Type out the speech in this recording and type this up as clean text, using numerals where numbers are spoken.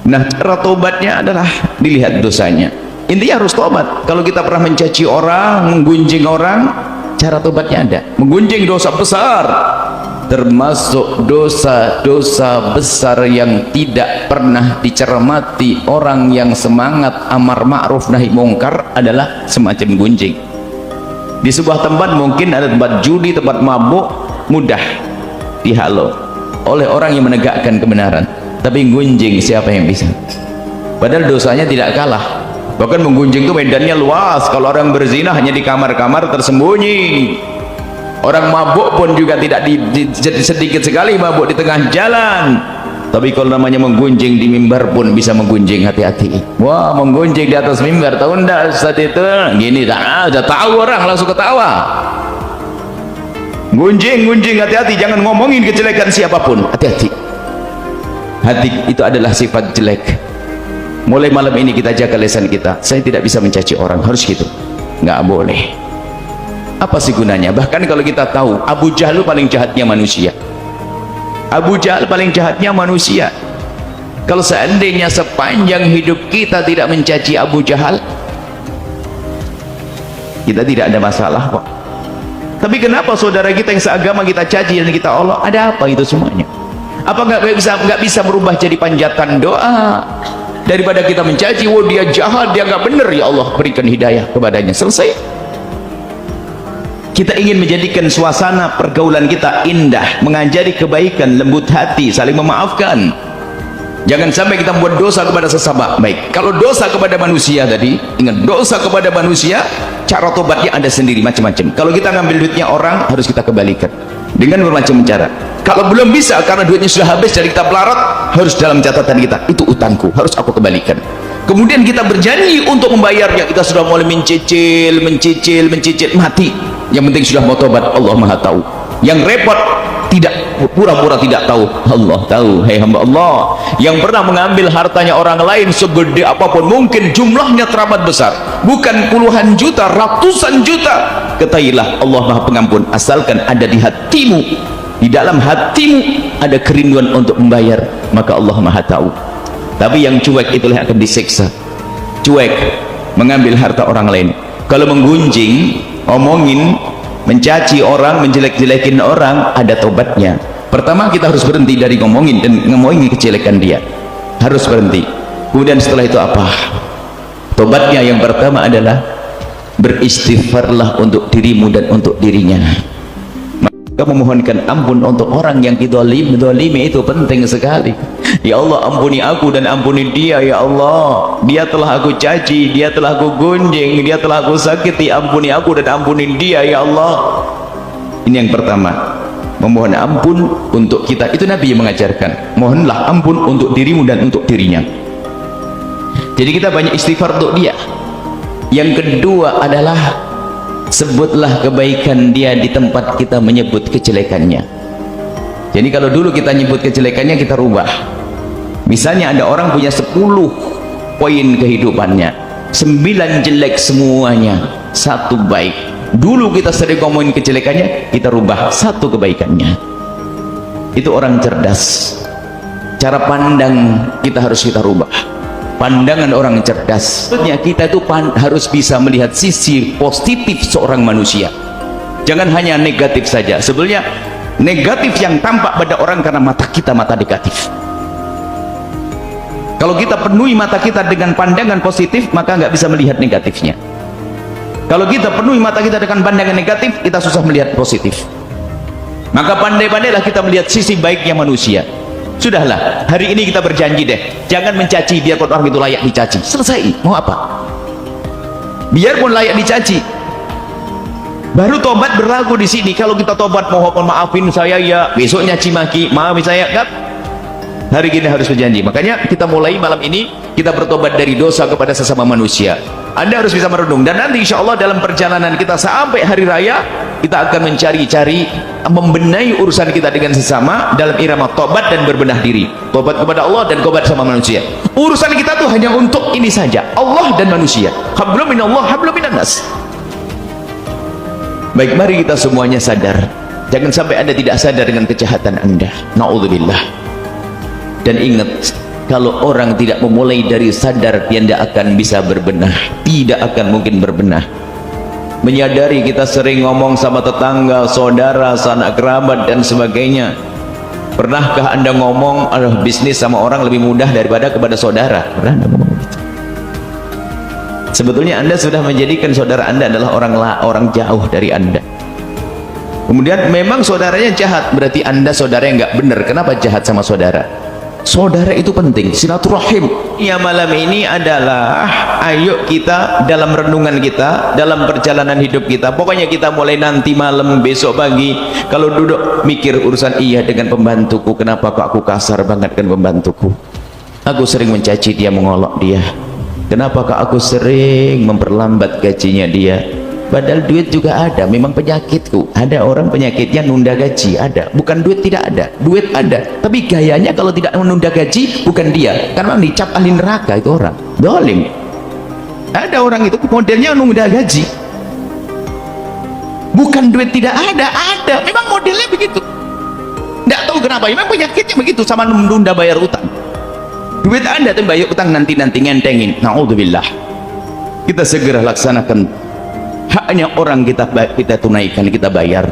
Nah, cara tobatnya adalah dilihat dosanya. Intinya harus tobat. Kalau kita pernah mencaci orang, menggunjing orang, cara tobatnya ada. Menggunjing dosa besar, termasuk dosa-dosa besar yang tidak pernah dicermati orang yang semangat amar ma'ruf nahi mungkar adalah semacam gunjing. Di sebuah tempat mungkin ada tempat judi, tempat mabuk, mudah dihalau oleh orang yang menegakkan kebenaran, tapi gunjing siapa yang bisa? Padahal dosanya tidak kalah. Bahkan menggunjing itu medannya luas. Kalau orang berzina hanya di kamar-kamar tersembunyi. Orang mabuk pun juga tidak sedikit sekali mabuk di tengah jalan. Tapi kalau namanya menggunjing di mimbar pun bisa menggunjing, hati-hati. Wah, menggunjing di atas mimbar, tahu enggak Ustaz itu? Gini, udah tahu orang langsung ketawa. Gunjing, hati-hati, jangan ngomongin kejelekan siapapun, hati-hati. Hati itu adalah sifat jelek. Mulai malam ini kita jaga lisan kita. Saya tidak bisa mencaci orang, harus gitu, nggak boleh. Apa sih gunanya? Bahkan kalau kita tahu Abu Jahal paling jahatnya manusia, Abu Jahal paling jahatnya manusia. Kalau seandainya sepanjang hidup kita tidak mencaci Abu Jahal, kita tidak ada masalah kok. Tapi kenapa saudara kita yang seagama kita caci dan kita Allah? Ada apa itu semuanya? Apa nggak bisa berubah jadi panjatan doa? Daripada kita mencaci, oh dia jahat, dia nggak benar, ya Allah berikan hidayah kepadanya, selesai. Kita ingin menjadikan suasana pergaulan kita indah, mengajari kebaikan, lembut hati, saling memaafkan. Jangan sampai kita membuat dosa kepada sesama. Baik, kalau dosa kepada manusia tadi, ingat, dosa kepada manusia, cara tobatnya ada sendiri macam-macam. Kalau kita ngambil duitnya orang, harus kita kembalikan dengan bermacam cara. Kalau belum bisa karena duitnya sudah habis jadi kita pelarat, harus dalam catatan kita, itu utangku, harus aku kembalikan. Kemudian kita berjanji untuk membayarnya. Kita sudah mulai mencicil, mati. Yang penting sudah mau tobat, Allah Maha tahu. Yang repot, tidak pura-pura tidak tahu, Allah tahu. Hai hamba Allah yang pernah mengambil hartanya orang lain segede apapun, mungkin jumlahnya teramat besar, bukan puluhan juta, ratusan juta, ketahuilah Allah Maha Pengampun, asalkan ada di hatimu, di dalam hatimu ada kerinduan untuk membayar, maka Allah Maha tahu. Tapi yang cuek itulah yang akan disiksa. Cuek mengambil harta orang lain. Kalau menggunjing, omongin, mencaci orang, menjelek-jelekin orang, ada tobatnya. Pertama kita harus berhenti dari ngomongin dan ngomongin kejelekan dia, harus berhenti. Kemudian setelah itu apa? Tobatnya yang pertama adalah beristighfarlah untuk dirimu dan untuk dirinya. Maka memohonkan ampun untuk orang yang dizalimi itu penting sekali. Ya Allah, ampuni aku dan ampuni dia, ya Allah. Dia telah aku caci, dia telah aku gunjing, dia telah aku sakiti. Ampuni aku dan ampuni dia, ya Allah. Ini yang pertama, memohon ampun untuk kita. Itu Nabi yang mengajarkan, mohonlah ampun untuk dirimu dan untuk dirinya. Jadi kita banyak istighfar untuk dia. Yang kedua adalah sebutlah kebaikan dia di tempat kita menyebut kejelekannya. Jadi kalau dulu kita nyebut kejelekannya, kita rubah. Misalnya ada orang punya 10 poin kehidupannya, 9 jelek semuanya, 1 baik. Dulu kita sering ngomongin kejelekannya, kita rubah 1 kebaikannya. Itu orang cerdas. Cara pandang kita harus kita rubah. Pandangan orang cerdas. Maksudnya kita itu harus bisa melihat sisi positif seorang manusia. Jangan hanya negatif saja. Sebenarnya negatif yang tampak pada orang karena mata kita mata negatif. Kalau kita penuhi mata kita dengan pandangan positif, maka nggak bisa melihat negatifnya. Kalau kita penuhi mata kita dengan pandangan negatif, kita susah melihat positif. Maka pandai-pandailah kita melihat sisi baiknya manusia. Sudahlah, hari ini kita berjanji deh, jangan mencaci biarpun orang itu layak dicaci. Selesai, mau apa? Biarpun layak dicaci. Baru tobat berlaku di sini. Kalau kita tobat, mohon maafin saya ya, besoknya cimaki, maafin saya, enggak. Hari ini harus berjanji. Makanya kita mulai malam ini, kita bertobat dari dosa kepada sesama manusia. Anda harus bisa merenung, dan nanti insya Allah dalam perjalanan kita sampai hari raya, kita akan mencari-cari, membenahi urusan kita dengan sesama dalam irama tobat dan berbenah diri. Tobat kepada Allah dan tobat sama manusia. Urusan kita tuh hanya untuk ini saja, Allah dan manusia. Hablum minallah, hablum minannas. Baik, mari kita semuanya sadar. Jangan sampai Anda tidak sadar dengan kejahatan Anda. Na'udzubillah. Dan ingat, Kalau orang tidak memulai dari sadar, dia tidak akan bisa berbenah, tidak akan mungkin berbenah. Menyadari kita sering ngomong sama tetangga, saudara, sanak kerabat dan sebagainya. Pernahkah anda ngomong bisnis sama orang lebih mudah daripada kepada saudara? Pernah anda ngomong gitu? Sebetulnya anda sudah menjadikan saudara anda adalah orang jauh dari anda. Kemudian memang saudaranya jahat, berarti anda saudara yang nggak benar. Kenapa jahat sama saudara? Saudara itu penting, silaturahim. Ya, malam ini adalah ayo kita dalam renungan kita, dalam perjalanan hidup kita, pokoknya kita mulai nanti malam, besok pagi, kalau duduk mikir urusan iya dengan pembantuku, kenapa kok aku kasar banget kan pembantuku, aku sering mencaci dia, mengolok dia, kenapa kok aku sering memperlambat gajinya dia, padahal duit juga ada. Memang penyakitku, ada orang penyakitnya nunda gaji, ada, bukan duit tidak ada, duit ada, tapi gayanya kalau tidak menunda gaji bukan dia, karena dicap ahli neraka itu orang zalim. Ada orang itu modelnya nunda gaji, bukan duit tidak ada, ada, memang modelnya begitu, tidak tahu kenapa, memang penyakitnya begitu, sama menunda bayar utang. Duit ada tapi bayar utang nanti ngentengin, naudzubillah. Kita segera laksanakan haknya orang, kita tunaikan, kita bayar.